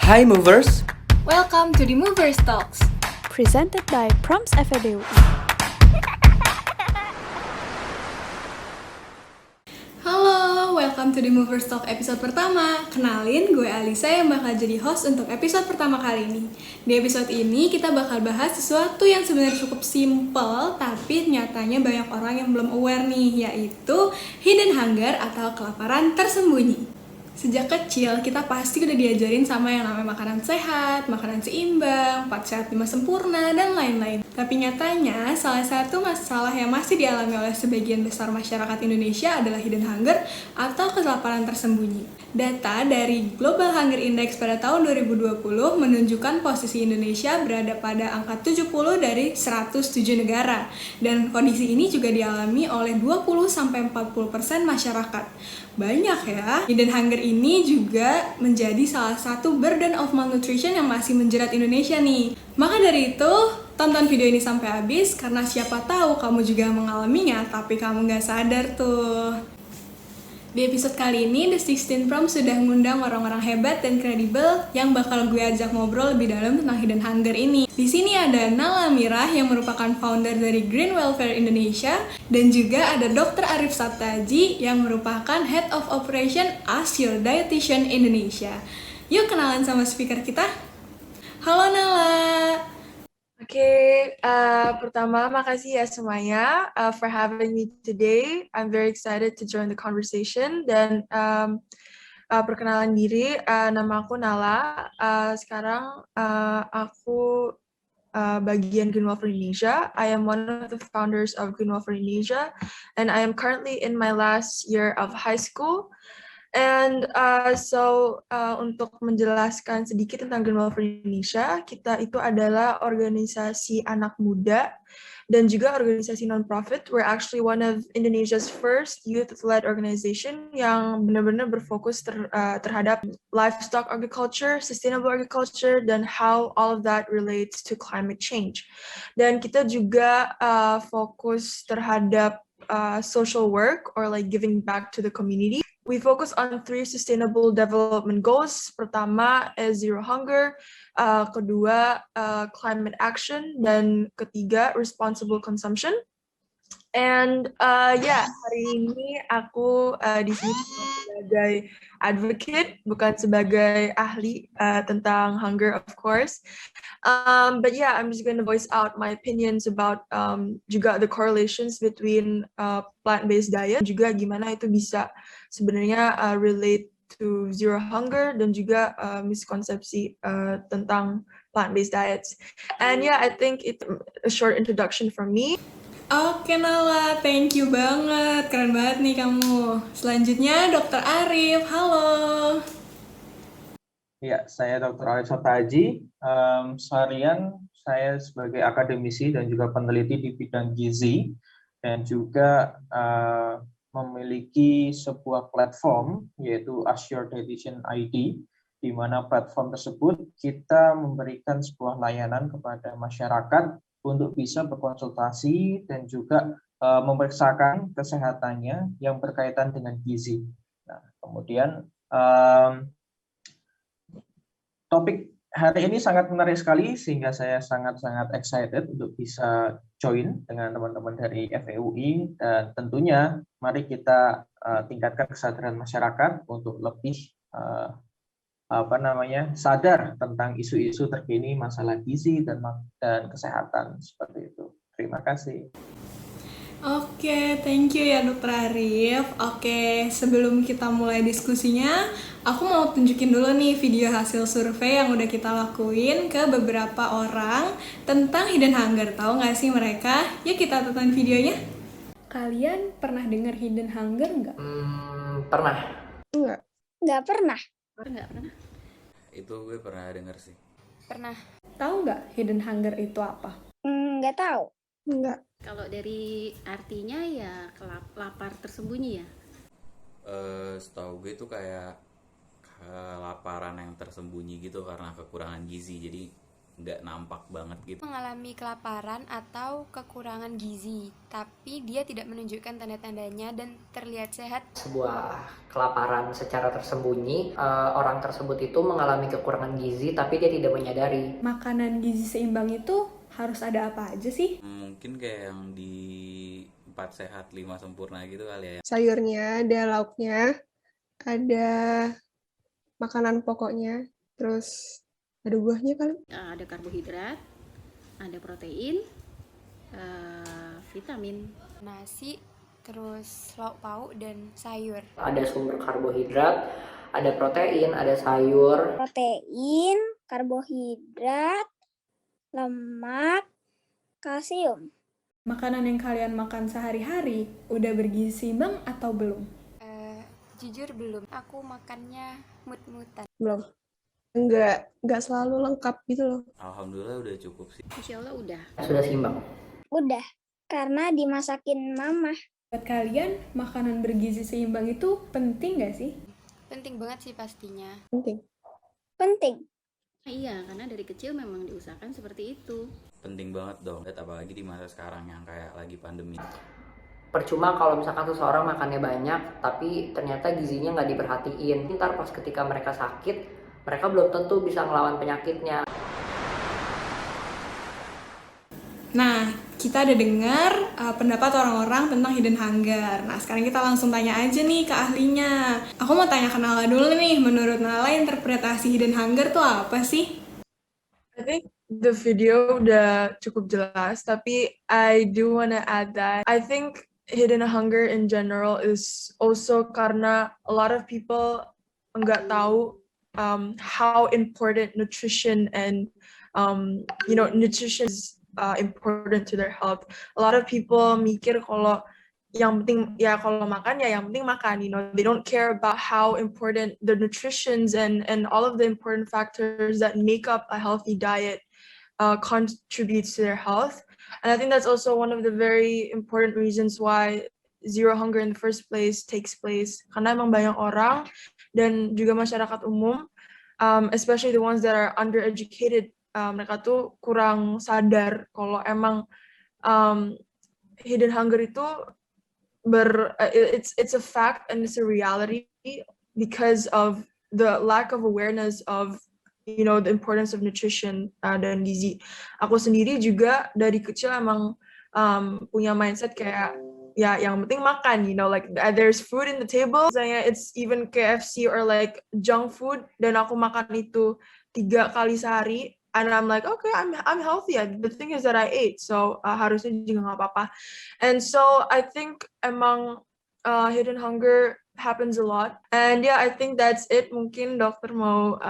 Hai Movers, Welcome to the Movers Talks. Presented by Proms FEBUI. Halo, welcome to the Movers Talk episode pertama. Kenalin, gue Alisa yang bakal jadi host untuk episode pertama kali ini. Di episode ini kita bakal bahas sesuatu yang sebenarnya cukup simple, tapi nyatanya banyak orang yang belum aware nih, yaitu hidden hunger atau kelaparan tersembunyi. Sejak kecil, kita pasti udah diajarin sama yang namanya makanan sehat, makanan seimbang, 4 sehat 5 sempurna, dan lain-lain. Tapi nyatanya, salah satu masalah yang masih dialami oleh sebagian besar masyarakat Indonesia adalah hidden hunger atau kelaparan tersembunyi. Data dari Global Hunger Index pada tahun 2020 menunjukkan posisi Indonesia berada pada angka 70 dari 107 negara. Dan kondisi ini juga dialami oleh 20-40% masyarakat. Banyak ya. Hidden hunger ini juga menjadi salah satu burden of malnutrition yang masih menjerat Indonesia nih. Maka dari itu, tonton video ini sampai habis karena siapa tahu kamu juga mengalaminya tapi kamu nggak sadar tuh. Di episode kali ini, The 16 Prom sudah mengundang orang-orang hebat dan kredibel yang bakal gue ajak ngobrol lebih dalam tentang hidden hunger ini. Di sini ada Nala Mirah yang merupakan founder dari Green Welfare Indonesia dan juga ada Dr. Arif Sabtaji yang merupakan Head of Operation Assure Dietitian Indonesia. Yuk kenalan sama speaker kita. Halo Nala. Pertama makasih ya semuanya for having me today. I'm very excited to join the conversation dan perkenalan diri, nama aku Nala. Sekarang aku bagian Green Welfare Indonesia. I am one of the founders of Green Welfare Indonesia and I am currently in my last year of high school. And untuk menjelaskan sedikit tentang Green Welfare Indonesia, kita itu adalah organisasi anak muda dan juga organisasi non-profit. We're actually one of Indonesia's first youth-led organization yang benar-benar berfokus terhadap livestock agriculture, sustainable agriculture, dan how all of that relates to climate change. Dan kita juga fokus terhadap social work or like giving back to the community. We focus on 3 sustainable development goals. Pertama is zero hunger, kedua climate action, dan ketiga responsible consumption. And hari ini aku di sini sebagai advocate, bukan sebagai ahli tentang hunger, of course. But yeah, I'm just going to voice out my opinions about juga the correlations between plant-based diet, juga gimana itu bisa sebenarnya relate to zero hunger dan juga miskonsepsi tentang plant-based diets. And yeah, I think it's a short introduction from me. Oke Nala, thank you banget. Keren banget nih kamu. Selanjutnya Dr. Arif, halo. Ya, saya Dr. Arif Sabtaji. Seharian saya sebagai akademisi dan juga peneliti di bidang gizi dan juga memiliki sebuah platform yaitu Assure Dietitian ID, di mana platform tersebut kita memberikan sebuah layanan kepada masyarakat untuk bisa berkonsultasi dan juga memeriksakan kesehatannya yang berkaitan dengan gizi. Nah, kemudian topik hari ini sangat menarik sekali sehingga saya sangat-sangat excited untuk bisa join dengan teman-teman dari FEUI dan tentunya mari kita tingkatkan kesadaran masyarakat untuk lebih sadar tentang isu-isu terkini masalah gizi dan kesehatan seperti itu. Terima kasih. Oke, thank you ya Dr. Arif. Oke, sebelum kita mulai diskusinya, aku mau tunjukin dulu nih video hasil survei yang udah kita lakuin ke beberapa orang tentang hidden hunger. Tahu nggak sih mereka? Yuk kita tonton videonya. Kalian pernah dengar hidden hunger nggak? Pernah. Nggak pernah. Enggak pernah. Itu gue pernah denger sih. Pernah. Tahu nggak hidden hunger itu apa? Nggak tahu. Enggak. Kalau dari artinya ya lapar tersembunyi ya. Setahu gue itu kayak kelaparan yang tersembunyi gitu karena kekurangan gizi. Jadi nggak nampak banget gitu. Mengalami kelaparan atau kekurangan gizi, tapi dia tidak menunjukkan tanda-tandanya dan terlihat sehat. Sebuah kelaparan secara tersembunyi, orang tersebut itu mengalami kekurangan gizi tapi dia tidak menyadari. Makanan gizi seimbang itu harus ada apa aja sih? Mungkin kayak yang di 4 sehat 5 sempurna gitu kali ya. Sayurnya, ada lauknya, ada makanan pokoknya, terus ada buahnya kali. Ada karbohidrat, ada protein, vitamin. Nasi, terus lauk pauk dan sayur. Ada sumber karbohidrat, ada protein, ada sayur. Protein, karbohidrat, lemak, kalsium. Makanan yang kalian makan sehari-hari udah bergizi seimbang atau belum? Jujur belum, aku makannya mut-mutan. Belum. Nggak selalu lengkap gitu loh. Alhamdulillah udah cukup sih. Insya Allah udah. Sudah seimbang. Udah, karena dimasakin mama. Buat kalian, makanan bergizi seimbang itu penting nggak sih? Penting banget sih pastinya. Penting. Penting. Iya, karena dari kecil memang diusahakan seperti itu. Penting banget dong, apalagi di masa sekarang yang kayak lagi pandemi. Percuma kalau misalkan seseorang makannya banyak, tapi ternyata gizinya nggak diperhatiin. Ntar pas ketika mereka sakit, mereka belum tentu bisa ngelawan penyakitnya. Nah, kita ada dengar pendapat orang-orang tentang hidden hunger. Nah, sekarang kita langsung tanya aja nih ke ahlinya. Aku mau tanya ke Nala dulu nih, menurut Nala interpretasi hidden hunger tuh apa sih? I think the video udah cukup jelas, tapi I do wanna add that I think hidden hunger in general is also karena a lot of people nggak tahu how important nutrition and nutrition is important to their health. A lot of people mikir kalau yang penting ya kalau makan ya yang penting makan, they don't care about how important the nutritions and all of the important factors that make up a healthy diet contributes to their health. And I think that's also one of the very important reasons why zero hunger in the first place takes place. Karena emang banyak orang dan juga masyarakat umum, especially the ones that are undereducated, mereka tuh kurang sadar kalau emang hidden hunger itu it's a fact and it's a reality because of the lack of awareness of the importance of nutrition dan gizi. Aku sendiri juga dari kecil emang punya mindset kayak ya yang penting makan, like there's food in the table, misalnya it's even KFC or like junk food dan aku makan itu 3 kali sehari. And I'm like, okay, I'm healthy. The thing is that I ate, so harusnya juga nggak apa-apa. And so I think emang hidden hunger happens a lot. And yeah, I think that's it. Mungkin dokter mau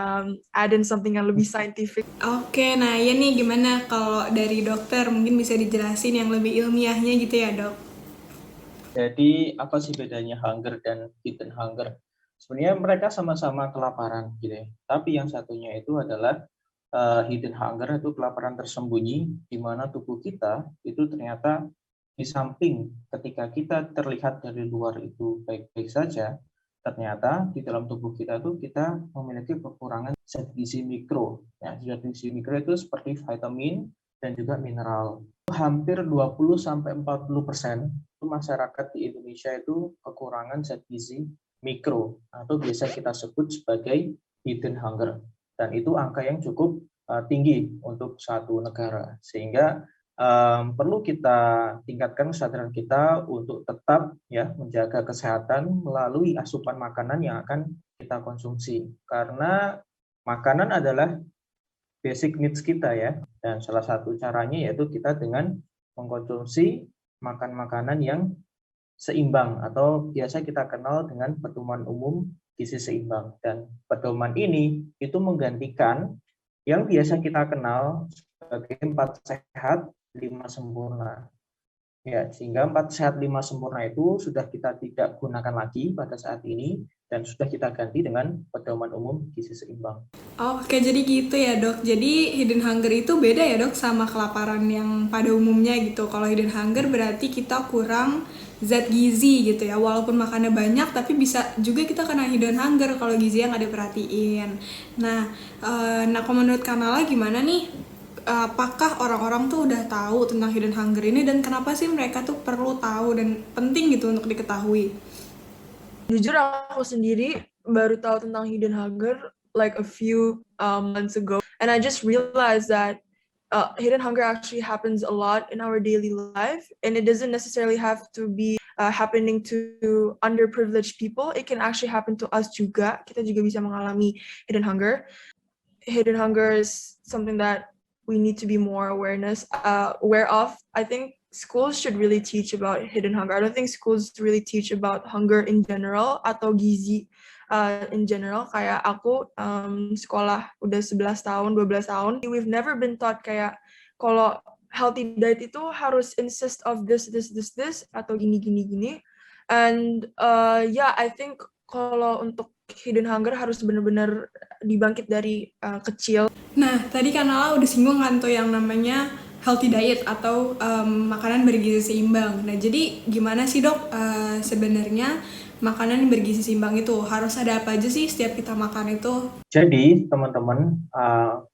add in something yang lebih scientific. Oke, nah ya nih gimana kalau dari dokter mungkin bisa dijelasin yang lebih ilmiahnya gitu ya dok? Jadi apa sih bedanya hunger dan hidden hunger? Sebenarnya mereka sama-sama kelaparan gitu ya. Tapi yang satunya itu adalah hidden hunger itu kelaparan tersembunyi di mana tubuh kita itu ternyata di samping ketika kita terlihat dari luar itu baik-baik saja, ternyata di dalam tubuh kita tuh kita memiliki kekurangan zat gizi mikro. Ya, zat gizi mikro itu seperti vitamin dan juga mineral. Hampir 20-40% itu masyarakat di Indonesia itu kekurangan zat gizi mikro atau biasa kita sebut sebagai hidden hunger. Dan itu angka yang cukup tinggi untuk satu negara, sehingga perlu kita tingkatkan kesadaran kita untuk tetap ya menjaga kesehatan melalui asupan makanan yang akan kita konsumsi, karena makanan adalah basic needs kita ya, dan salah satu caranya yaitu kita dengan mengkonsumsi makanan yang seimbang atau biasa kita kenal dengan pedoman umum gizi seimbang. Dan pedoman ini itu menggantikan yang biasa kita kenal sebagai 4 sehat 5 sempurna. Ya, sehingga 4 sehat 5 sempurna itu sudah kita tidak gunakan lagi pada saat ini dan sudah kita ganti dengan pedoman umum gizi seimbang. Oke, jadi gitu ya dok. Jadi hidden hunger itu beda ya dok sama kelaparan yang pada umumnya gitu. Kalau hidden hunger berarti kita kurang zat gizi gitu ya, walaupun makannya banyak tapi bisa juga kita kena hidden hunger kalau gizinya nggak diperhatiin. Nah kalau menurut Kanala gimana nih apakah orang-orang tuh udah tahu tentang hidden hunger ini dan kenapa sih mereka tuh perlu tahu dan penting gitu untuk diketahui? Jujur aku sendiri baru tahu tentang hidden hunger like a few months ago, and I just realized that hidden hunger actually happens a lot in our daily life, and it doesn't necessarily have to be happening to underprivileged people. It can actually happen to us juga. Kita juga bisa mengalami hidden hunger. Hidden hunger is something that we need to be more aware of. I think schools should really teach about hidden hunger. I don't think schools really teach about hunger in general atau gizi in general. Kayak aku sekolah udah 11 tahun, 12 tahun. We've never been taught kayak kalau healthy diet itu harus insist of this atau gini. And I think kalau untuk hidden hunger harus benar-benar dibangkit dari kecil. Nah, tadi kan Nala udah singgung kan tuh yang namanya healthy diet atau makanan bergizi seimbang. Nah, jadi gimana sih dok sebenarnya makanan yang bergizi seimbang itu harus ada apa aja sih setiap kita makan itu? Jadi teman-teman,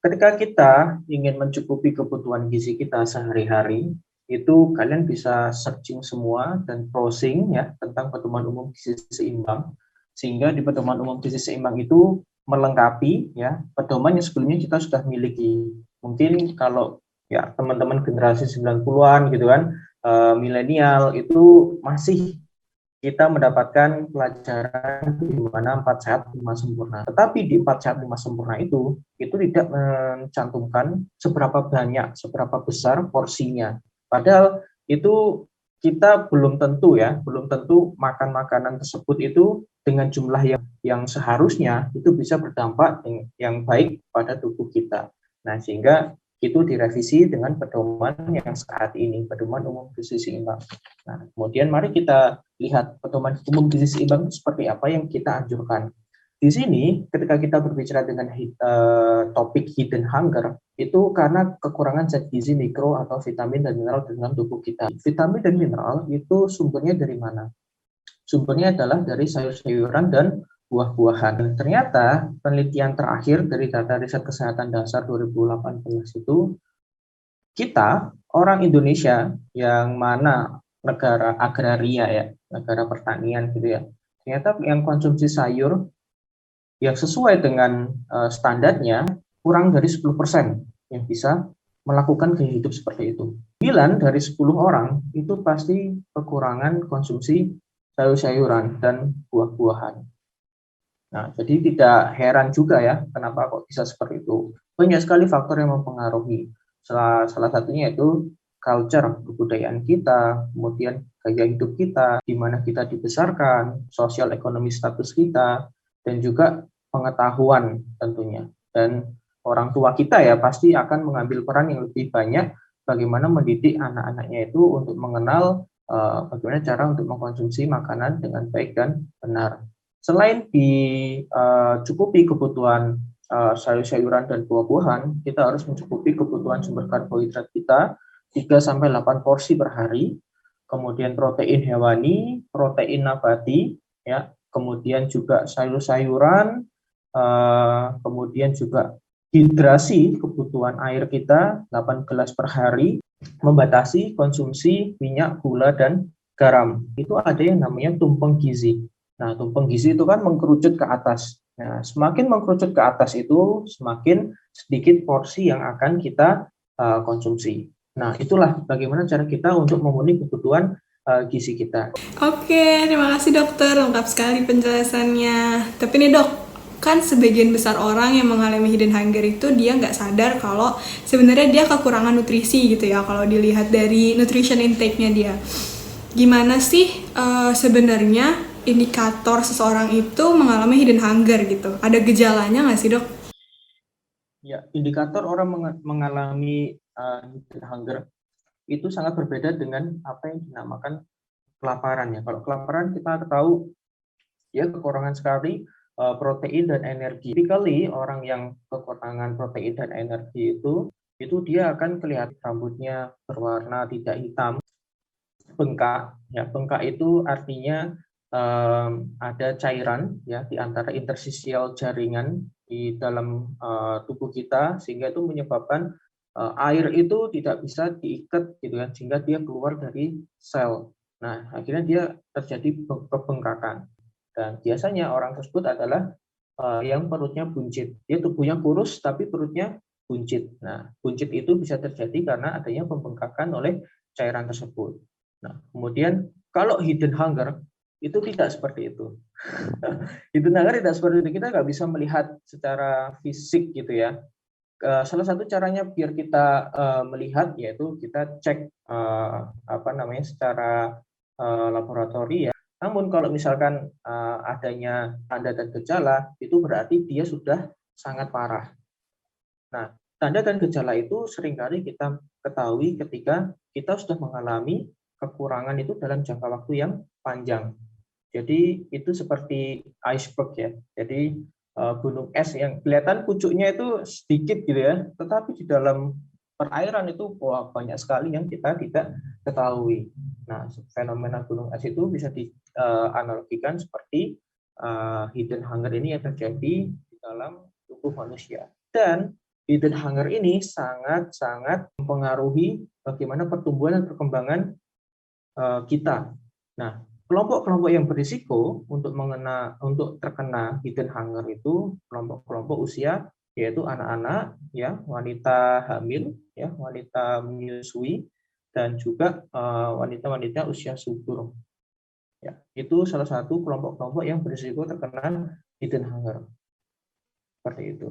ketika kita ingin mencukupi kebutuhan gizi kita sehari-hari, itu kalian bisa searching semua dan browsing ya tentang pedoman umum gizi seimbang, sehingga di pedoman umum gizi seimbang itu melengkapi ya pedoman yang sebelumnya kita sudah miliki. Mungkin kalau ya teman-teman generasi 90-an gitu kan, milenial itu masih kita mendapatkan pelajaran di mana 4 sehat 5 sempurna. Tetapi di 4 sehat 5 sempurna itu tidak mencantumkan seberapa banyak, seberapa besar porsinya. Padahal itu kita belum tentu makan makanan tersebut itu dengan jumlah yang seharusnya itu bisa berdampak yang baik pada tubuh kita. Nah, sehingga itu direvisi dengan pedoman yang saat ini, pedoman umum gizi seimbang. Nah, kemudian mari kita lihat pedoman umum gizi seimbang itu seperti apa yang kita anjurkan. Di sini, ketika kita berbicara dengan topik hidden hunger, itu karena kekurangan zat gizi mikro atau vitamin dan mineral dalam tubuh kita. Vitamin dan mineral itu sumbernya dari mana? Sumbernya adalah dari sayur-sayuran dan buah-buahan. Dan ternyata penelitian terakhir dari data riset kesehatan dasar 2018 itu, kita, orang Indonesia yang mana negara agraria ya, negara pertanian gitu ya, ternyata yang konsumsi sayur yang sesuai dengan standarnya kurang dari 10% yang bisa melakukan gaya hidup seperti itu. 9 dari 10 orang itu pasti kekurangan konsumsi sayur-sayuran dan buah-buahan. Nah, jadi tidak heran juga ya kenapa kok bisa seperti itu. Banyak sekali faktor yang mempengaruhi. Salah satunya itu culture, kebudayaan kita, kemudian gaya hidup kita, di mana kita dibesarkan, sosial ekonomi status kita, dan juga pengetahuan tentunya. Dan orang tua kita ya pasti akan mengambil peran yang lebih banyak bagaimana mendidik anak-anaknya itu untuk mengenal bagaimana cara untuk mengkonsumsi makanan dengan baik dan benar. Selain dicukupi kebutuhan sayur-sayuran dan buah-buahan, kita harus mencukupi kebutuhan sumber karbohidrat kita 3-8 porsi per hari, kemudian protein hewani, protein nabati, ya, kemudian juga sayur-sayuran, kemudian juga hidrasi kebutuhan air kita 8 gelas per hari, membatasi konsumsi minyak, gula, dan garam. Itu ada yang namanya tumpeng gizi. Nah, tumpeng gizi itu kan mengkerucut ke atas. Nah, semakin mengkerucut ke atas itu, semakin sedikit porsi yang akan kita konsumsi. Nah, itulah bagaimana cara kita untuk memenuhi kebutuhan gizi kita. Oke, terima kasih dokter, lengkap sekali penjelasannya. Tapi nih dok, kan sebagian besar orang yang mengalami hidden hunger itu dia nggak sadar kalau sebenarnya dia kekurangan nutrisi gitu ya, kalau dilihat dari nutrition intake-nya dia. Gimana sih sebenarnya indikator seseorang itu mengalami hidden hunger gitu? Ada gejalanya nggak sih dok? Ya, indikator orang mengalami hidden hunger itu sangat berbeda dengan apa yang dinamakan kelaparan ya. Kalau kelaparan kita tahu ya kekurangan sekali protein dan energi. Typically orang yang kekurangan protein dan energi itu dia akan kelihatan rambutnya berwarna tidak hitam, bengkak. Ya, bengkak itu artinya ada cairan ya di antara interstisial jaringan di dalam tubuh kita, sehingga itu menyebabkan air itu tidak bisa diikat gitu kan, sehingga dia keluar dari sel. Nah, akhirnya dia terjadi pembengkakan. Dan biasanya orang tersebut adalah yang perutnya buncit. Dia tubuhnya kurus tapi perutnya buncit. Nah, buncit itu bisa terjadi karena adanya pembengkakan oleh cairan tersebut. Nah, kemudian kalau hidden hunger itu tidak seperti itu. Hidden hunger tidak seperti itu. Kita nggak bisa melihat secara fisik gitu ya. Salah satu caranya biar kita melihat yaitu kita cek secara laboratori ya. Namun kalau misalkan adanya tanda dan gejala itu berarti dia sudah sangat parah. Nah, tanda dan gejala itu seringkali kita ketahui ketika kita sudah mengalami kekurangan itu dalam jangka waktu yang panjang. Jadi itu seperti iceberg ya. Jadi gunung es yang kelihatan pucuknya itu sedikit gitu ya, tetapi di dalam perairan itu banyak sekali yang kita tidak ketahui. Nah, fenomena gunung es itu bisa dianalogikan seperti hidden hunger ini yang terjadi di dalam tubuh manusia. Dan hidden hunger ini sangat-sangat mempengaruhi bagaimana pertumbuhan dan perkembangan kita. Nah, kelompok-kelompok yang berisiko untuk terkena hidden hunger itu kelompok-kelompok usia yaitu anak-anak, ya, wanita hamil, ya, wanita menyusui, dan juga wanita-wanita usia subur. Ya, itu salah satu kelompok-kelompok yang berisiko terkena hidden hunger. Seperti itu.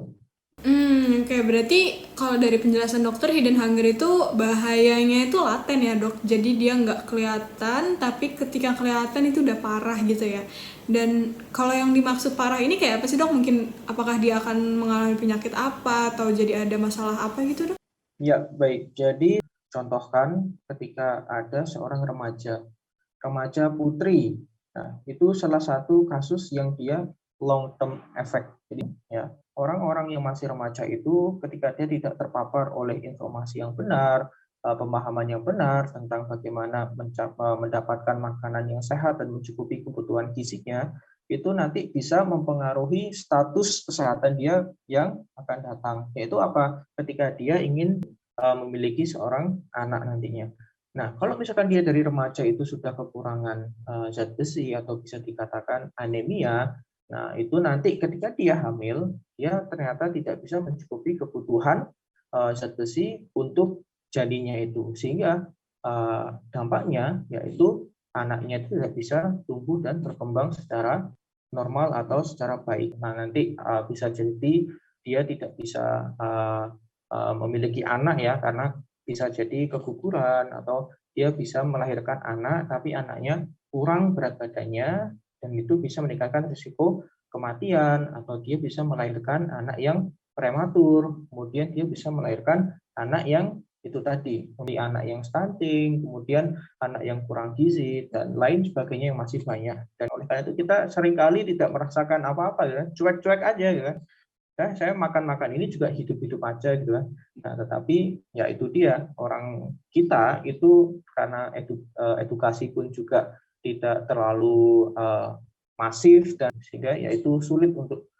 Oke, berarti kalau dari penjelasan dokter, hidden hunger itu bahayanya itu laten ya dok. Jadi dia nggak kelihatan, tapi ketika kelihatan itu udah parah gitu ya. Dan kalau yang dimaksud parah ini kayak apa sih dok? Mungkin apakah dia akan mengalami penyakit apa atau jadi ada masalah apa gitu dok? Ya, baik. Jadi contohkan ketika ada seorang remaja putri. Nah, itu salah satu kasus yang dia long term effect. Jadi ya, orang-orang yang masih remaja itu ketika dia tidak terpapar oleh informasi yang benar, pemahaman yang benar tentang bagaimana mendapatkan makanan yang sehat dan mencukupi kebutuhan gizinya, itu nanti bisa mempengaruhi status kesehatan dia yang akan datang. Yaitu apa? Ketika dia ingin memiliki seorang anak nantinya. Nah, kalau misalkan dia dari remaja itu sudah kekurangan zat besi atau bisa dikatakan anemia, nah itu nanti ketika dia hamil, dia ternyata tidak bisa mencukupi kebutuhan zat besi untuk janinnya itu, sehingga dampaknya yaitu anaknya itu tidak bisa tumbuh dan berkembang secara normal atau secara baik. Nah, nanti bisa jadi dia tidak bisa memiliki anak ya, karena bisa jadi keguguran atau dia bisa melahirkan anak tapi anaknya kurang berat badannya, dan itu bisa meningkatkan risiko kematian, atau dia bisa melahirkan anak yang prematur, kemudian dia bisa melahirkan anak yang itu tadi, anak yang stunting, kemudian anak yang kurang gizi, dan lain sebagainya yang masih banyak. Dan oleh karena itu kita seringkali tidak merasakan apa-apa, ya, cuek-cuek aja, ya. Saya makan ini juga hidup-hidup aja gitu kan. Nah, tetapi ya itu dia, orang kita itu karena edukasi pun juga tidak terlalu masif, dan sehingga ya itu sulit untuk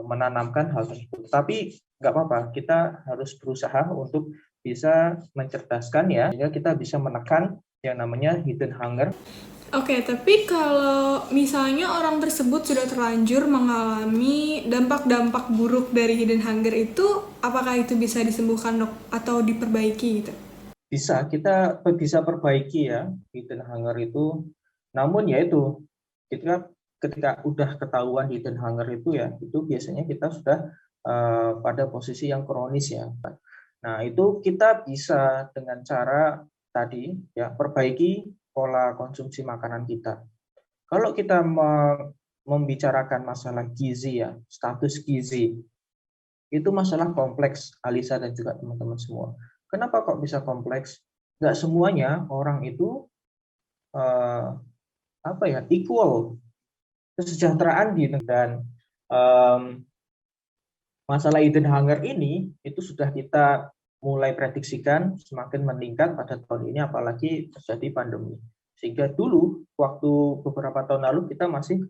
menanamkan hal tersebut. Tapi nggak apa-apa, kita harus berusaha untuk bisa mencerdaskan ya, sehingga kita bisa menekan yang namanya hidden hunger. Oke, tapi kalau misalnya orang tersebut sudah terlanjur mengalami dampak-dampak buruk dari hidden hunger itu, apakah itu bisa disembuhkan dok atau diperbaiki gitu? Bisa, kita bisa perbaiki ya hidden hunger itu. Namun ya itu, ketika udah ketahuan hidden hunger itu ya, itu biasanya kita sudah pada posisi yang kronis ya. Nah, itu kita bisa dengan cara tadi ya, perbaiki pola konsumsi makanan kita. Kalau kita membicarakan masalah gizi ya, status gizi, itu masalah kompleks, Alisa dan juga teman-teman semua. Kenapa kok bisa kompleks? Nggak semuanya orang itu equal kesejahteraan di negara. Dan masalah hidden hunger ini itu sudah kita mulai prediksikan semakin meningkat pada tahun ini, apalagi terjadi pandemi. Sehingga dulu waktu beberapa tahun lalu kita masih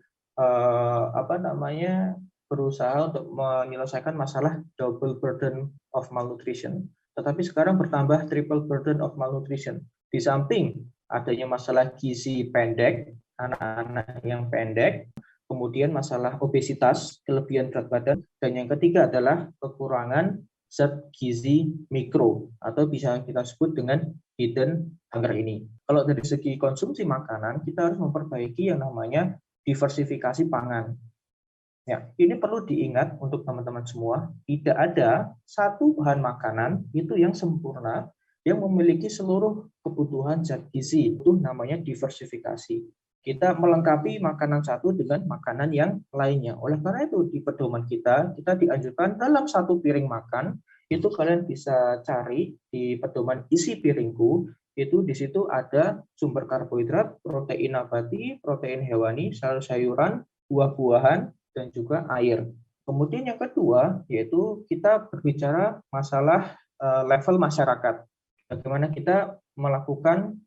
berusaha untuk menyelesaikan masalah double burden of malnutrition, tetapi sekarang bertambah triple burden of malnutrition. Di samping adanya masalah gizi pendek, anak-anak yang pendek, kemudian masalah obesitas, kelebihan berat badan, dan yang ketiga adalah kekurangan zat gizi mikro, atau bisa kita sebut dengan hidden hunger ini. Kalau dari segi konsumsi makanan, kita harus memperbaiki yang namanya diversifikasi pangan. Ya, ini perlu diingat untuk teman-teman semua, tidak ada satu bahan makanan itu yang sempurna, yang memiliki seluruh kebutuhan zat gizi, itu namanya diversifikasi. Kita melengkapi makanan satu dengan makanan yang lainnya. Oleh karena itu, di pedoman kita dianjurkan dalam satu piring makan, itu kalian bisa cari di pedoman isi piringku, itu di situ ada sumber karbohidrat, protein nabati, protein hewani, sayur-sayuran, buah-buahan, dan juga air. Kemudian yang kedua, yaitu kita berbicara masalah level masyarakat. Bagaimana kita melakukan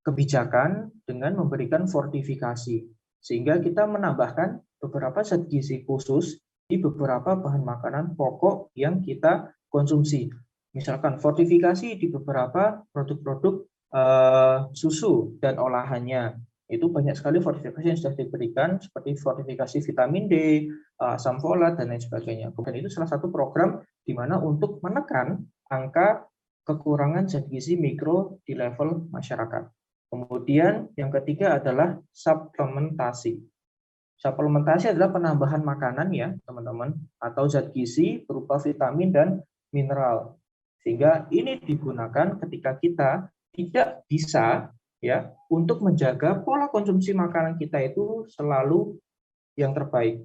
kebijakan dengan memberikan fortifikasi, sehingga kita menambahkan beberapa zat gizi khusus di beberapa bahan makanan pokok yang kita konsumsi. Misalkan fortifikasi di beberapa produk-produk susu dan olahannya. Itu banyak sekali fortifikasi yang sudah diberikan, seperti fortifikasi vitamin D, asam folat, dan lain sebagainya. Kemudian itu salah satu program di mana untuk menekan angka kekurangan zat gizi mikro di level masyarakat. Kemudian yang ketiga adalah suplementasi. Suplementasi adalah penambahan makanan ya, teman-teman, atau zat gizi berupa vitamin dan mineral. Sehingga ini digunakan ketika kita tidak bisa ya untuk menjaga pola konsumsi makanan kita itu selalu yang terbaik.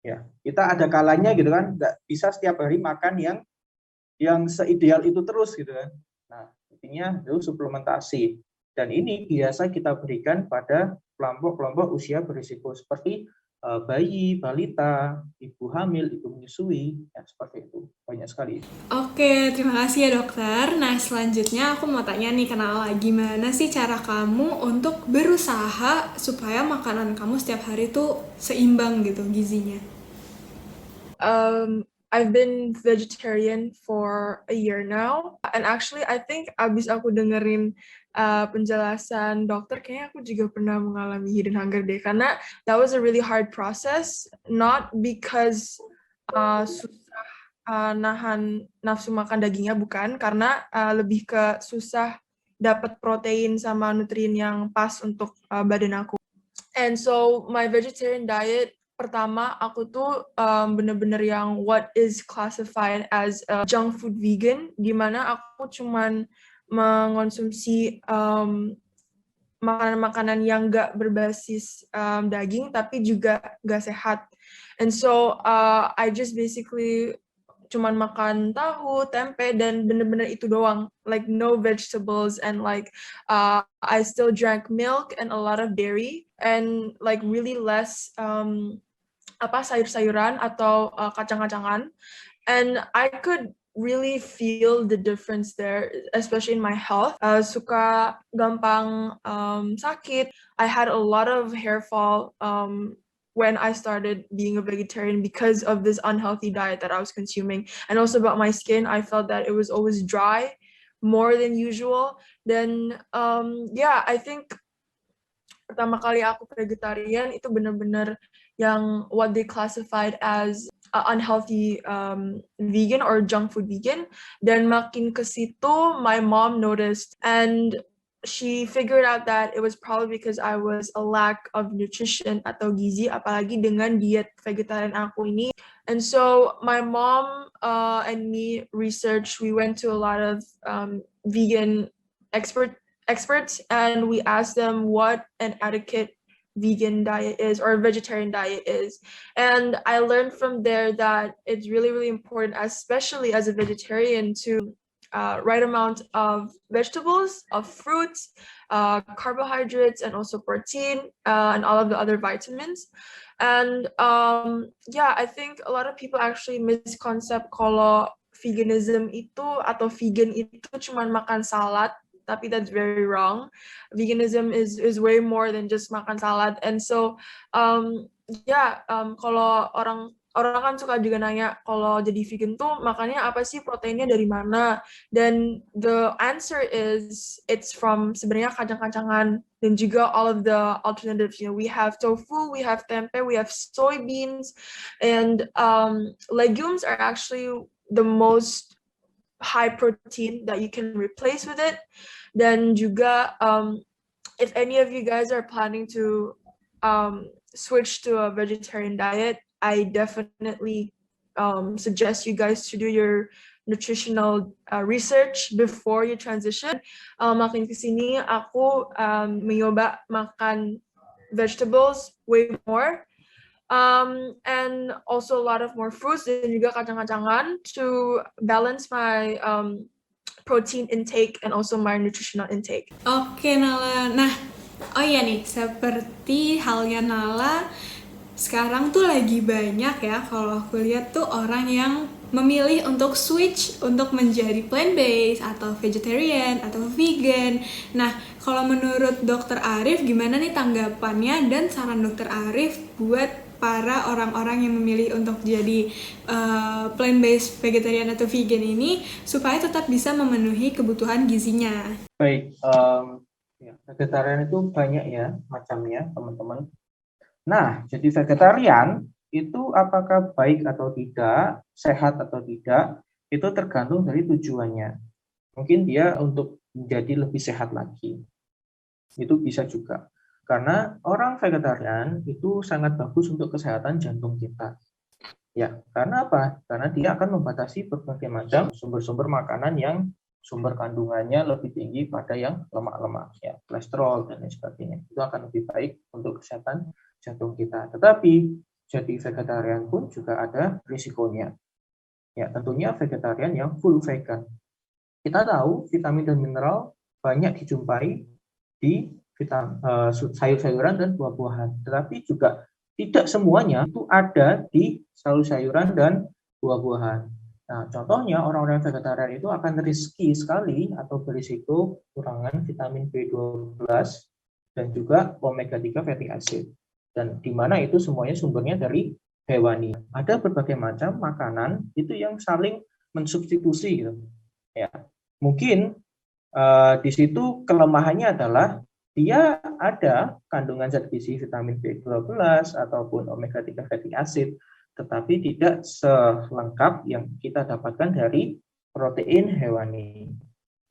Ya, kita ada kalanya gitu kan, nggak bisa setiap hari makan yang seideal itu terus gitu kan. Nah, intinya itu suplementasi. Dan ini biasa kita berikan pada kelompok-kelompok usia berisiko seperti bayi, balita, ibu hamil, ibu menyusui, ya seperti itu. Banyak sekali. Oke, terima kasih ya dokter. Nah, selanjutnya aku mau tanya nih, Nala, gimana sih cara kamu untuk berusaha supaya makanan kamu setiap hari tuh seimbang gitu gizinya? I've been vegetarian for a year now, and actually I think abis aku dengerin penjelasan dokter, kayaknya aku juga pernah mengalami hidden hunger deh, karena that was a really hard process, not because susah nahan nafsu makan dagingnya, bukan, karena lebih ke susah dapat protein sama nutrien yang pas untuk badan aku. And so my vegetarian diet, pertama aku tuh bener-bener yang what is classified as a junk food vegan, dimana aku cuman mengonsumsi makanan-makanan yang gak berbasis daging tapi juga gak sehat. And so I just basically cuman makan tahu, tempe, dan bener-bener itu doang, like no vegetables, and like I still drank milk and a lot of dairy, and like really less sayur-sayuran atau kacang-kacangan. And I could really feel the difference there, especially in my health. Suka gampang sakit. I had a lot of hair fall when I started being a vegetarian because of this unhealthy diet that I was consuming. And also about my skin, I felt that it was always dry more than usual. Then I think pertama kali aku vegetarian itu benar-benar yang what they classified as unhealthy vegan or junk food vegan. Dan makin ke situ, my mom noticed, and she figured out that it was probably because I was a lack of nutrition atau gizi, apalagi dengan diet vegetarian aku ini. And so my mom and me researched. We went to a lot of vegan experts, and we asked them what an adequate vegan diet is or vegetarian diet is. And I learned from there that it's really, really important, especially as a vegetarian, to right amount of vegetables, of fruits, carbohydrates, and also protein, and all of the other vitamins. And I think a lot of people actually misconcept kalau veganism itu atau vegan itu cuma makan salad, tapi that's very wrong. Veganism is way more than just makan salad. And so kalau orang orang kan suka juga nanya kalau jadi vegan tuh makannya apa sih, proteinnya dari mana? Dan the answer is it's from sebenarnya kacang-kacangan dan juga all of the alternatives. We have tofu, we have tempeh, we have soybeans, and legumes are actually the most high protein that you can replace with it. Dan juga if any of you guys are planning to switch to a vegetarian diet, I definitely suggest you guys to do your nutritional research before you transition. Makin kesini aku mencoba makan vegetables way more, and also a lot of more fruits dan juga kacang-kacangan to balance my protein intake and also my nutritional intake. Oke Nala, nah oh iya nih, seperti halnya Nala, sekarang tuh lagi banyak ya kalau aku lihat tuh orang yang memilih untuk switch untuk menjadi plant-based atau vegetarian atau vegan. Nah, kalau menurut Dr. Arif gimana nih tanggapannya dan saran Dr. Arif buat para orang-orang yang memilih untuk jadi plant-based vegetarian atau vegan ini supaya tetap bisa memenuhi kebutuhan gizinya? Baik, ya, vegetarian itu banyak ya macamnya, teman-teman. Nah, jadi vegetarian itu apakah baik atau tidak, sehat atau tidak, itu tergantung dari tujuannya. Mungkin dia untuk menjadi lebih sehat lagi. Itu bisa juga. Karena orang vegetarian itu sangat bagus untuk kesehatan jantung kita. Ya, karena apa? Karena dia akan membatasi berbagai macam sumber-sumber makanan yang sumber kandungannya lebih tinggi pada yang lemak-lemak, ya, kolesterol dan lain sebagainya. Itu akan lebih baik untuk kesehatan jantung kita. Tetapi jadi vegetarian pun juga ada risikonya. Ya, tentunya vegetarian yang full vegan. Kita tahu vitamin dan mineral banyak dijumpai di sayur-sayuran dan buah-buahan. Tetapi juga tidak semuanya itu ada di sayur-sayuran dan buah-buahan. Nah, contohnya orang-orang vegetarian itu akan riski sekali atau berisiko kekurangan vitamin B12 dan juga omega 3 fatty acid. Dan di mana itu semuanya sumbernya dari hewani. Ada berbagai macam makanan itu yang saling mensubstitusi gitu. Ya. Mungkin di situ kelemahannya adalah dia ada kandungan zat gizi vitamin B12 ataupun omega 3 fatty acid, tetapi tidak selengkap yang kita dapatkan dari protein hewani.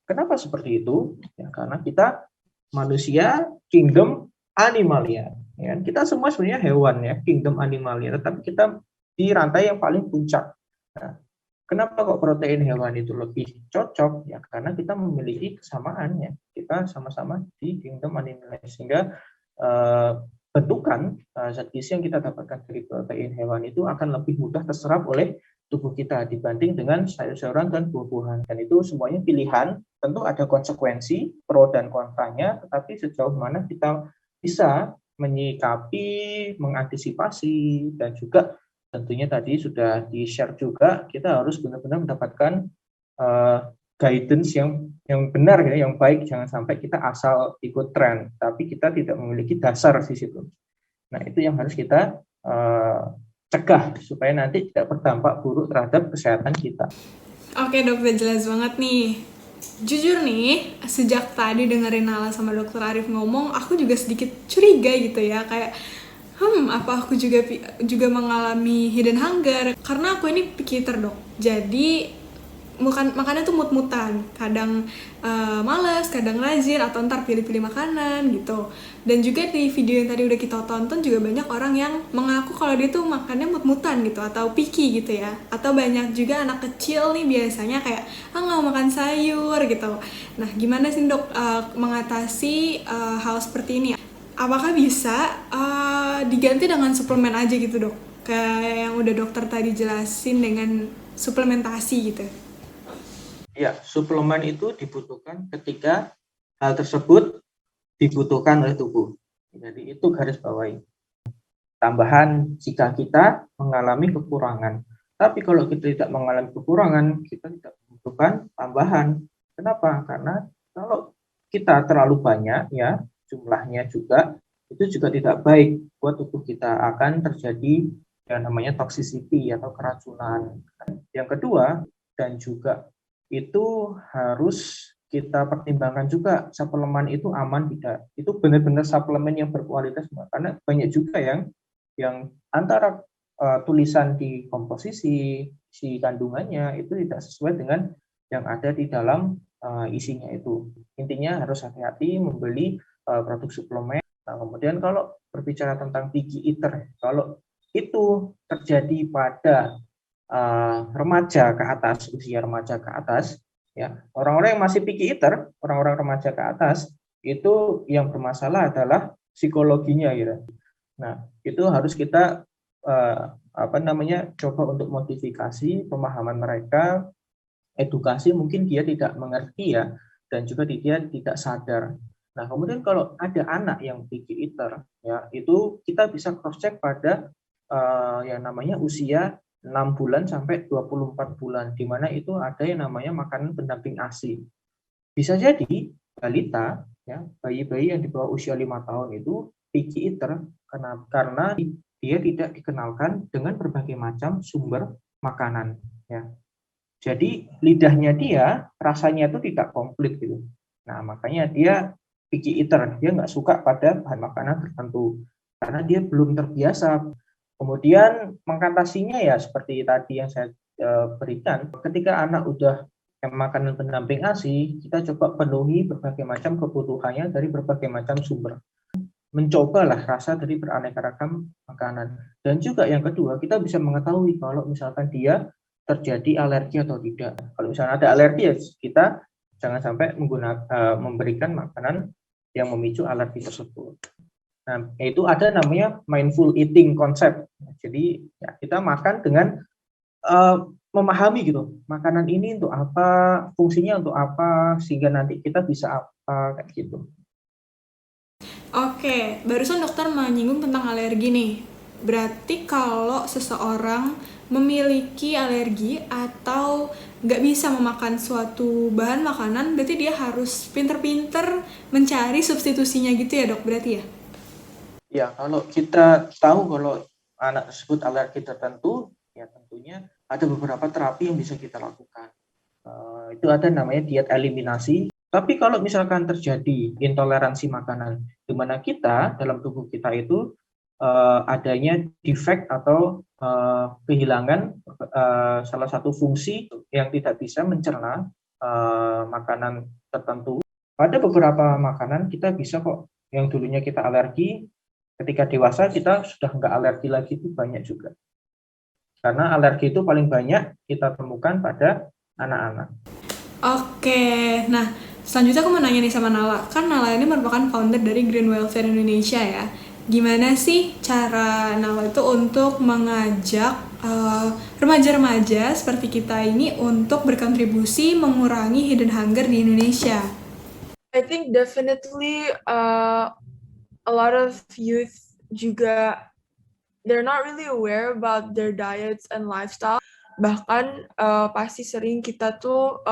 Kenapa seperti itu? Ya, karena kita manusia kingdom animalia. Ya, kita semua sebenarnya hewan ya, kingdom animalia, tetapi kita di rantai yang paling puncak. Nah, kenapa kok protein hewan itu lebih cocok? Ya karena kita memiliki kesamaan ya. Kita sama-sama di kingdom animalia sehingga bentukan zat gizi yang kita dapatkan dari protein hewan itu akan lebih mudah terserap oleh tubuh kita dibanding dengan sayur-sayuran dan buah-buahan. Dan itu semuanya pilihan, tentu ada konsekuensi pro dan kontranya, tetapi sejauh mana kita bisa menyikapi, mengantisipasi, dan juga tentunya tadi sudah di-share juga, kita harus benar-benar mendapatkan guidance yang benar ya, yang baik. Jangan sampai kita asal ikut tren, tapi kita tidak memiliki dasar di situ. Nah, itu yang harus kita cegah supaya nanti tidak berdampak buruk terhadap kesehatan kita. Oke dokter, jelas banget nih. Jujur nih, sejak tadi dengerin Nala sama Dokter Arif ngomong, aku juga sedikit curiga gitu ya, kayak apa aku juga mengalami hidden hunger? Karena aku ini picky eater dok, jadi makannya tuh mut-mutan, kadang malas, kadang rajin, atau ntar pilih-pilih makanan gitu. Dan juga di video yang tadi udah kita tonton juga banyak orang yang mengaku kalau dia tuh makannya mut-mutan gitu, atau picky gitu ya. Atau banyak juga anak kecil nih biasanya kayak nggak mau makan sayur gitu. Nah gimana sih dok mengatasi hal seperti ini? Apakah bisa diganti dengan suplemen aja gitu dok? Kayak yang udah dokter tadi jelasin dengan suplementasi gitu. Ya, suplemen itu dibutuhkan ketika hal tersebut dibutuhkan oleh tubuh. Jadi itu garis bawahi. Tambahan jika kita mengalami kekurangan. Tapi kalau kita tidak mengalami kekurangan, kita tidak membutuhkan tambahan. Kenapa? Karena kalau kita terlalu banyak ya, jumlahnya juga, itu juga tidak baik buat tubuh kita. Akan terjadi yang namanya toxicity atau keracunan. Yang kedua, dan juga itu harus kita pertimbangkan juga suplemen itu aman tidak. Itu benar-benar suplemen yang berkualitas, karena banyak juga yang antara tulisan di komposisi si kandungannya itu tidak sesuai dengan yang ada di dalam isinya itu. Intinya harus hati-hati membeli produk suplemen. Nah, kemudian kalau berbicara tentang picky eater, kalau itu terjadi pada remaja ke atas, usia remaja ke atas, ya, orang-orang yang masih picky eater, orang-orang remaja ke atas, itu yang bermasalah adalah psikologinya, gitu. Nah, itu harus kita coba untuk modifikasi pemahaman mereka, edukasi, mungkin dia tidak mengerti ya, dan juga dia tidak sadar. Nah, kemudian kalau ada anak yang picky eater, ya, itu kita bisa cross check pada yang namanya usia 6 bulan sampai 24 bulan, di mana itu ada yang namanya makanan pendamping ASI. Bisa jadi balita, ya, bayi-bayi yang di bawah usia 5 tahun itu picky eater karena dia tidak dikenalkan dengan berbagai macam sumber makanan, ya. Jadi lidahnya dia rasanya itu tidak komplit gitu. Nah, makanya dia picky eater, dia nggak suka pada bahan makanan tertentu karena dia belum terbiasa. Kemudian mengatasinya ya seperti tadi yang saya berikan, ketika anak udah makanan pendamping ASI, kita coba penuhi berbagai macam kebutuhannya dari berbagai macam sumber. Mencobalah rasa dari beraneka ragam makanan. Dan juga yang kedua, kita bisa mengetahui kalau misalkan dia terjadi alergi atau tidak. Kalau misalnya ada alergi, ya kita jangan sampai memberikan makanan yang memicu alergi tersebut. Nah, itu ada namanya mindful eating concept. Jadi ya, kita makan dengan memahami gitu, makanan ini untuk apa, fungsinya untuk apa, sehingga nanti kita bisa apa, kayak gitu. Oke, barusan dokter menyinggung tentang alergi nih. Berarti kalau seseorang memiliki alergi atau nggak bisa memakan suatu bahan makanan, berarti dia harus pinter-pinter mencari substitusinya gitu ya dok, berarti ya? Ya, kalau kita tahu kalau anak tersebut alergi tertentu, ya tentunya ada beberapa terapi yang bisa kita lakukan. Itu ada namanya diet eliminasi. Tapi kalau misalkan terjadi intoleransi makanan, di mana kita dalam tubuh kita itu adanya defect atau kehilangan salah satu fungsi yang tidak bisa mencerna makanan tertentu. Pada beberapa makanan kita bisa kok, yang dulunya kita alergi, ketika dewasa kita sudah nggak alergi lagi, itu banyak juga. Karena alergi itu paling banyak kita temukan pada anak-anak. Oke, nah selanjutnya aku mau nanya nih sama Nala. Kan Nala ini merupakan founder dari Green Welfare Indonesia ya. Gimana sih cara Nala itu untuk mengajak remaja-remaja seperti kita ini untuk berkontribusi mengurangi hidden hunger di Indonesia? I think definitely a lot of youth juga, they're not really aware about their diets and lifestyle. Bahkan pasti sering kita tuh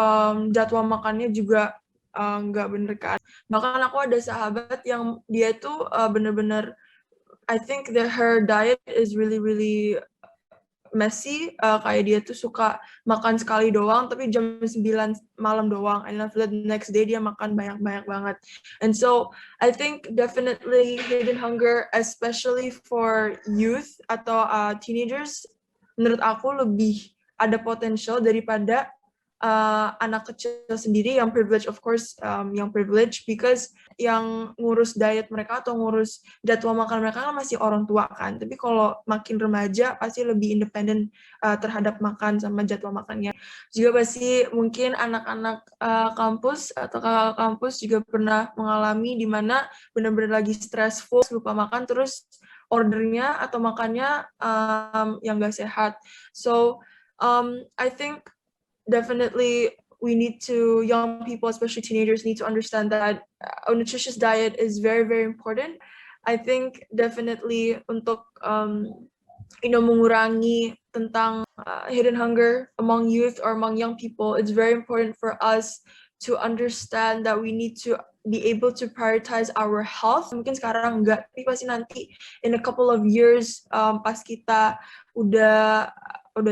jadwal makannya juga nggak bener kan. Bahkan aku ada sahabat yang dia tuh bener-bener, I think that her diet is really really messy. Kayak dia tuh suka makan sekali doang, tapi jam 9 malam doang. And after the next day dia makan banyak-banyak banget. And so I think definitely hidden hunger, especially for youth atau teenagers, menurut aku lebih ada potensial daripada anak kecil sendiri yang privilege, of course, yang privilege, because yang ngurus diet mereka atau ngurus jadwal makan mereka kan masih orang tua kan. Tapi kalau makin remaja pasti lebih independen terhadap makan sama jadwal makannya. Juga pasti mungkin anak-anak kampus atau kakak kampus juga pernah mengalami di mana benar-benar lagi stressful, lupa makan, terus ordernya atau makannya yang gak sehat. So I think definitely we need to, young people, especially teenagers, need to understand that a nutritious diet is very, very important. I think definitely untuk mengurangi tentang hidden hunger among youth or among young people, it's very important for us to understand that we need to be able to prioritize our health. Mungkin sekarang enggak, tapi pasti nanti in a couple of years pas kita udah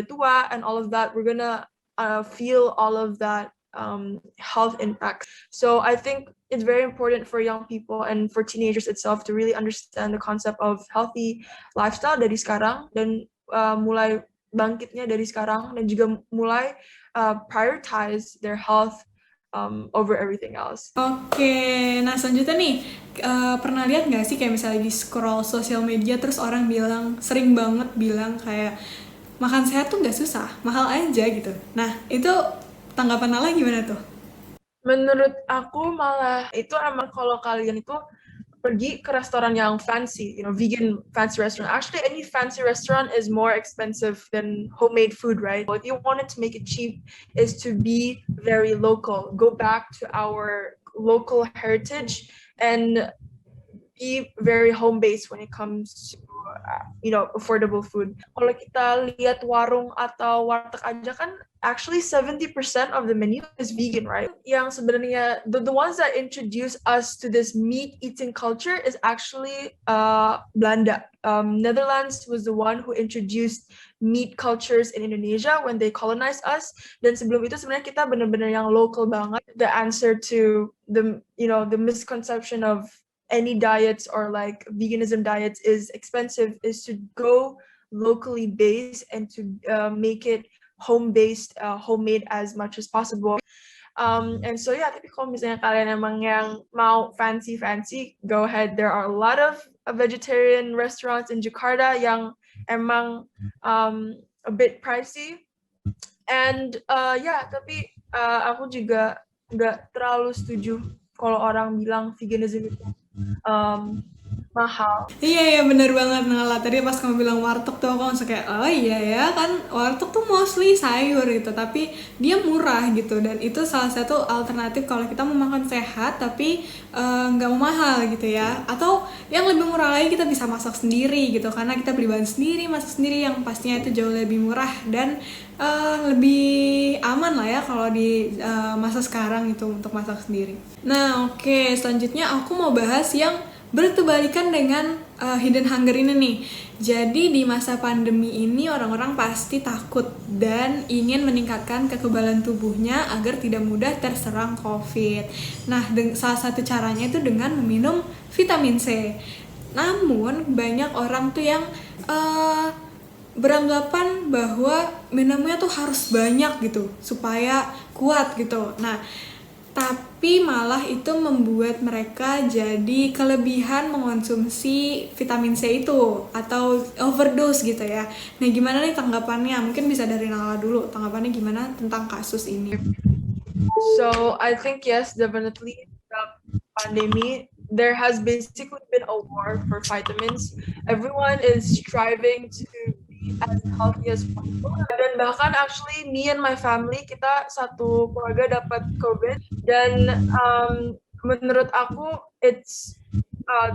tua and all of that, we're gonna feel all of that health impact. So I think it's very important for young people and for teenagers itself to really understand the concept of healthy lifestyle dari sekarang, dan mulai bangkitnya dari sekarang, dan juga mulai prioritize their health over everything else. Oke, nah selanjutnya nih, pernah lihat nggak sih kayak misalnya di scroll sosial media terus orang sering banget bilang kayak makan sehat tuh nggak susah, mahal aja gitu. Nah itu tanggapan Nala gimana tuh? Menurut aku malah itu emang kalau kalian itu pergi ke restoran yang fancy, vegan fancy restaurant. Actually, any fancy restaurant is more expensive than homemade food, right? If you wanted to make it cheap, is to be very local. Go back to our local heritage and be very home-based when it comes to affordable food. Kalau kita lihat warung atau warteg aja kan, actually 70% of the menu is vegan, right? Yang sebenarnya the ones that introduce us to this meat eating culture is actually Belanda. Netherlands was the one who introduced meat cultures in Indonesia when they colonized us. Dan sebelum itu sebenarnya kita benar-benar yang local banget. The answer to the misconception of any diets or like veganism diets is expensive is to go locally based and to make it home-based, homemade as much as possible. And so tapi kalau misalnya kalian emang yang mau fancy, go ahead. There are a lot of vegetarian restaurants in Jakarta yang emang a bit pricey. And tapi aku juga nggak terlalu setuju kalau orang bilang veganism itu mahal. Iya bener banget Nala. Tadi pas kamu bilang warteg tuh aku langsung kayak oh iya ya kan, warteg tuh mostly sayur gitu, tapi dia murah gitu, dan itu salah satu alternatif kalau kita mau makan sehat tapi nggak mau mahal gitu ya. Atau yang lebih murah lagi, kita bisa masak sendiri gitu, karena kita beli bahan sendiri, masak sendiri, yang pastinya itu jauh lebih murah dan lebih aman lah ya kalau di masa sekarang itu untuk masak sendiri. Nah oke, selanjutnya aku mau bahas yang berkebalikan dengan hidden hunger ini nih. Jadi di masa pandemi ini orang-orang pasti takut dan ingin meningkatkan kekebalan tubuhnya agar tidak mudah terserang COVID. Nah, salah satu caranya itu dengan meminum vitamin C. Namun banyak orang tuh yang beranggapan bahwa minumnya tuh harus banyak gitu supaya kuat gitu. Nah, tapi malah itu membuat mereka jadi kelebihan mengonsumsi vitamin C itu atau overdose gitu ya. Nah gimana nih tanggapannya? Mungkin bisa dari Nala dulu, tanggapannya gimana tentang kasus ini? So I think yes, definitely the pandemic, there has basically been a war for vitamins. Everyone is striving to as healthy as possible. Dan bahkan actually me and my family, kita satu keluarga dapat COVID, dan menurut aku it's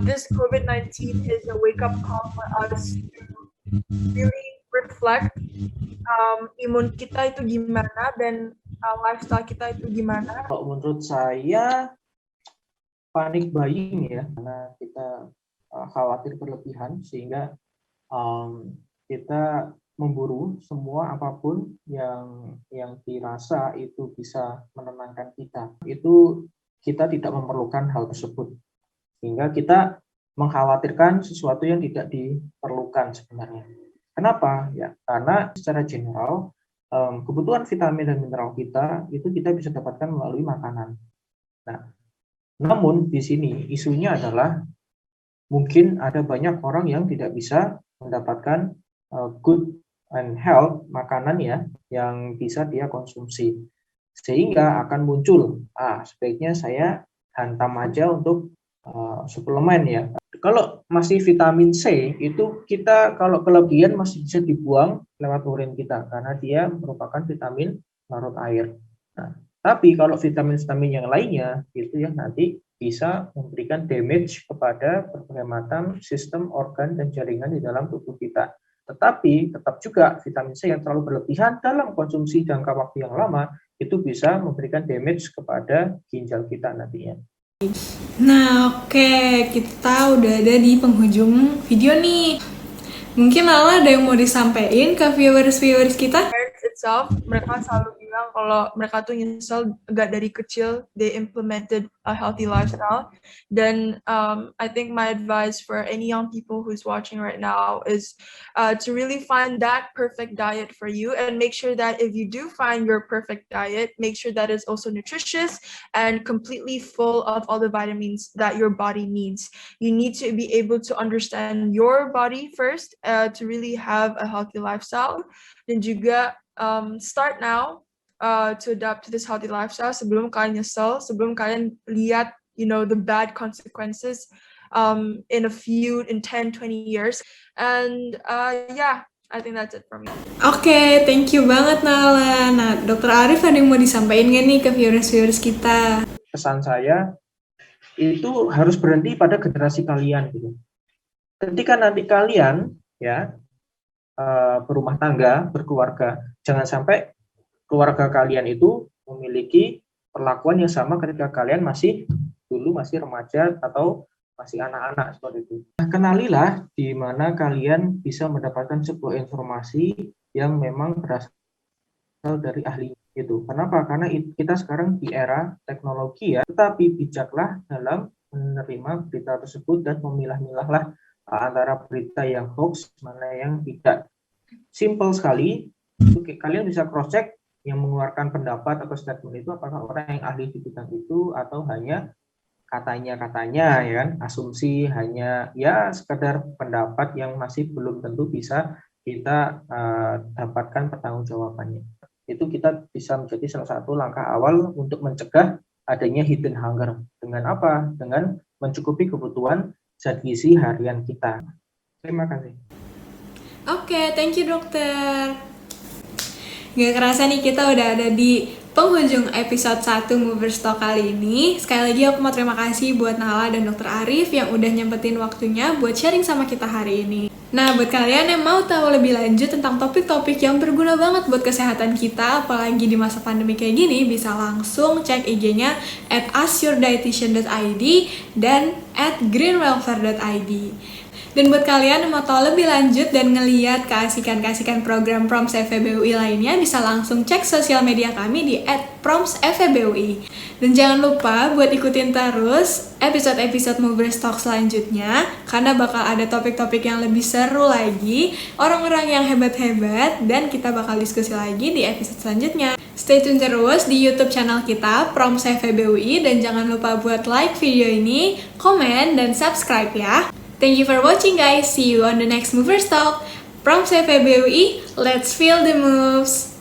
this COVID-19 is a wake up call for us to really reflect imun kita itu gimana dan lifestyle kita itu gimana. Kalau menurut saya panic buying ya, karena kita khawatir berlebihan sehingga kita memburu semua apapun yang dirasa itu bisa menenangkan kita. Itu kita tidak memerlukan hal tersebut. Sehingga kita mengkhawatirkan sesuatu yang tidak diperlukan sebenarnya. Kenapa? Ya, karena secara general kebutuhan vitamin dan mineral kita itu kita bisa dapatkan melalui makanan. Nah, namun di sini isunya adalah mungkin ada banyak orang yang tidak bisa mendapatkan good and health makanan ya yang bisa dia konsumsi, sehingga akan muncul sebaiknya saya hantam aja untuk suplemen ya. Kalau masih vitamin C itu kita kalau kelebihan masih bisa dibuang lewat urin kita karena dia merupakan vitamin larut air. Nah, tapi kalau vitamin-vitamin yang lainnya itu yang nanti bisa memberikan damage kepada berbagai macam sistem organ dan jaringan di dalam tubuh kita. Tetapi tetap juga vitamin C yang terlalu berlebihan dalam konsumsi jangka waktu yang lama itu bisa memberikan damage kepada ginjal kita nantinya. Nah, oke, kita udah ada di penghujung video nih. Mungkin Nala ada yang mau disampaikan ke viewers kita? Itself, mereka selalu bilang kalau mereka tuh nyesel gak dari kecil they implemented a healthy lifestyle. Dan I think my advice for any young people who's watching right now is to really find that perfect diet for you, and make sure that if you do find your perfect diet, make sure that it's also nutritious and completely full of all the vitamins that your body needs. You need to be able to understand your body first to really have a healthy lifestyle, dan juga start now to adapt to this healthy lifestyle sebelum kalian nyesel, sebelum kalian lihat the bad consequences in 10, 20 years. And yeah, I think that's it from me. Oke, thank you banget Nala. Nah, Dr. Arif ada yang mau disampaikan nggak nih ke viewers kita? Pesan saya itu harus berhenti pada generasi kalian gitu. Ketika nanti kalian berumah tangga, berkeluarga, jangan sampai keluarga kalian itu memiliki perlakuan yang sama ketika kalian masih remaja atau masih anak-anak seperti itu. Nah, kenalilah di mana kalian bisa mendapatkan sebuah informasi yang memang berasal dari ahli itu. Kenapa? Karena kita sekarang di era teknologi ya, tetapi bijaklah dalam menerima berita tersebut dan memilah-milahlah antara berita yang hoax mana yang tidak. Simple sekali, kalian bisa cross check yang mengeluarkan pendapat atau statement itu apakah orang yang ahli di bidang itu atau hanya katanya ya kan, asumsi, hanya ya sekedar pendapat yang masih belum tentu bisa kita dapatkan pertanggungjawabannya. Itu kita bisa menjadi salah satu langkah awal untuk mencegah adanya hidden hunger. Dengan apa? Dengan mencukupi kebutuhan zat gizi harian kita. Terima kasih. Oke, thank you dokter. Gak kerasa nih kita udah ada di penghujung episode 1 Movers Talk kali ini. Sekali lagi aku mau terima kasih buat Nala dan Dr. Arif yang udah nyempetin waktunya buat sharing sama kita hari ini. Nah, buat kalian yang mau tahu lebih lanjut tentang topik-topik yang berguna banget buat kesehatan kita, apalagi di masa pandemi kayak gini, bisa langsung cek IG-nya @askyourdietitian.id dan @greenwelfare.id. Dan buat kalian yang mau tahu lebih lanjut dan ngeliat keasikan-keasikan program Proms FEBUI lainnya, bisa langsung cek sosial media kami di @promsfebui. Dan jangan lupa buat ikutin terus episode-episode Movers Talk selanjutnya, karena bakal ada topik-topik yang lebih seru lagi, orang-orang yang hebat-hebat, dan kita bakal diskusi lagi di episode selanjutnya. Stay tune terus di YouTube channel kita, Proms FEBUI, dan jangan lupa buat like video ini, komen, dan subscribe ya. Thank you for watching guys, see you on the next Movers Talk. Proms FEBUI, let's feel the moves!